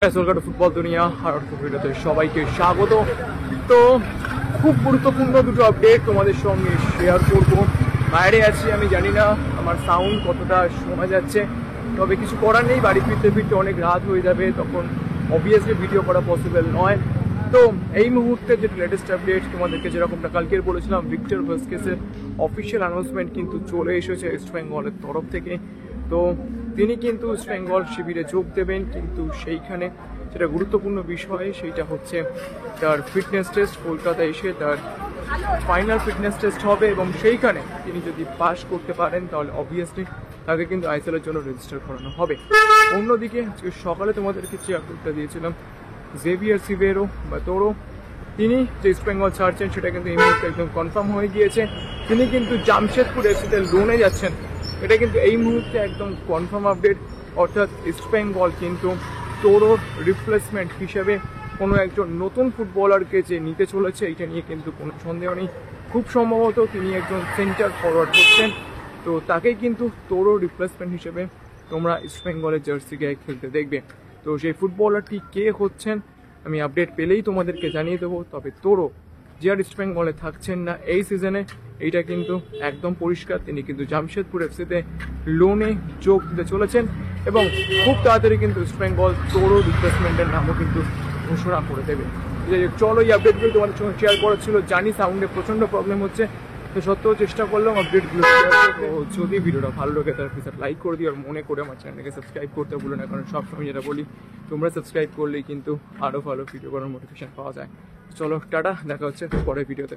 Football দুনিয়া আর ভিডিওতে সবাইকে স্বাগত। তো খুব গুরুত্বপূর্ণ দুটো আপডেট তোমাদের সঙ্গে শেয়ার করব। বাইরে আছি, আমি জানি না আমার সাউন্ড কতটা শোনা যাচ্ছে, তবে কিছু করার নেই, বাড়ি ফিরতে ফিরতে অনেক রাত হয়ে যাবে, তখন অবভিয়াসলি ভিডিও করা পসিবল নয়। তো এই মুহূর্তে যে লেটেস্ট আপডেট তোমাদেরকে যেরকমটা কালকে বলেছিলাম, ভিক্টর ভাস্কেসের অফিসিয়াল অ্যানাউন্সমেন্ট কিন্তু চলে এসেছে ইস্ট বেঙ্গলের তরফ থেকে। তো তিনি কিন্তু ইস্ট বেঙ্গল শিবিরে যোগ দেবেন, কিন্তু সেইখানে যেটা গুরুত্বপূর্ণ বিষয় সেইটা হচ্ছে তার ফিটনেস টেস্ট। কলকাতায় এসে তার ফাইনাল ফিটনেস টেস্ট হবে এবং সেইখানে তিনি যদি পাস করতে পারেন তাহলে অবভিয়াসলি তাকে কিন্তু আইএসএলের জন্য রেজিস্টার করানো হবে। অন্যদিকে আজকে সকালে তোমাদেরকে যে আপডেটটা দিয়েছিলাম, জেভিয়ার সিভেরো বা তোরো তিনি যে ইস্ট বেঙ্গল ছাড়ছেন সেটা কিন্তু এই মুহূর্তে একদম কনফার্ম হয়ে গিয়েছে। তিনি কিন্তু জামশেদপুর এফসিতে লোনে যাচ্ছেন, এটা কিন্তু এই মুহূর্তে একদম কনফার্ম আপডেট। অর্থাৎ ইস্ট বেঙ্গল কিন্তু তোরোর রিপ্লেসমেন্ট হিসেবে কোনো একজন নতুন ফুটবলারকে যে নিতে চলেছে এটা নিয়ে কিন্তু কোনো সন্দেহ নেই। খুব সম্ভবত তিনি একজন সেন্টার ফরওয়ার্ড হচ্ছেন, তো তাকেই কিন্তু তোরোর রিপ্লেসমেন্ট হিসেবে তোমরা ইস্ট বেঙ্গলের জার্সি গায়ে খেলতে দেখবে। তো সেই ফুটবলারটি কে হচ্ছেন আমি আপডেট পেলেই তোমাদেরকে জানিয়ে দেবো। তবে তোরো যে আর ইস্ট বেঙ্গলে থাকছেন না এই সিজনে, এইটা কিন্তু একদম পরিষ্কার। তিনি কিন্তু জামশেদপুর এফসিতে লোনে যোগ দিতে চলেছেন এবং খুব তাড়াতাড়ি কিন্তু ইস্ট বেঙ্গল তোরো রিপ্লেসমেন্টের নামও কিন্তু ঘোষণা করে দেবে। চলো, এই আপডেটগুলো তোমাদের সঙ্গে শেয়ার করা ছিল। জানি সাউন্ডে প্রচণ্ড প্রবলেম হচ্ছে, তো সত্ত্বেও চেষ্টা করলাম আপডেটগুলো শেয়ার করতে। যদি ভিডিওটা ভালো লাগে তাহলে প্লিজ লাইক করে দিও, আর মনে করে আমার চ্যানেলকে সাবস্ক্রাইব করতে ভুলো না, কারণ সবসময় যেটা বলি তোমরা সাবস্ক্রাইব করলেই কিন্তু আরও ভালো ভিডিও করার মোটিভেশন পাওয়া যায়। চলো টাটা, দেখা হচ্ছে পরের ভিডিওতে।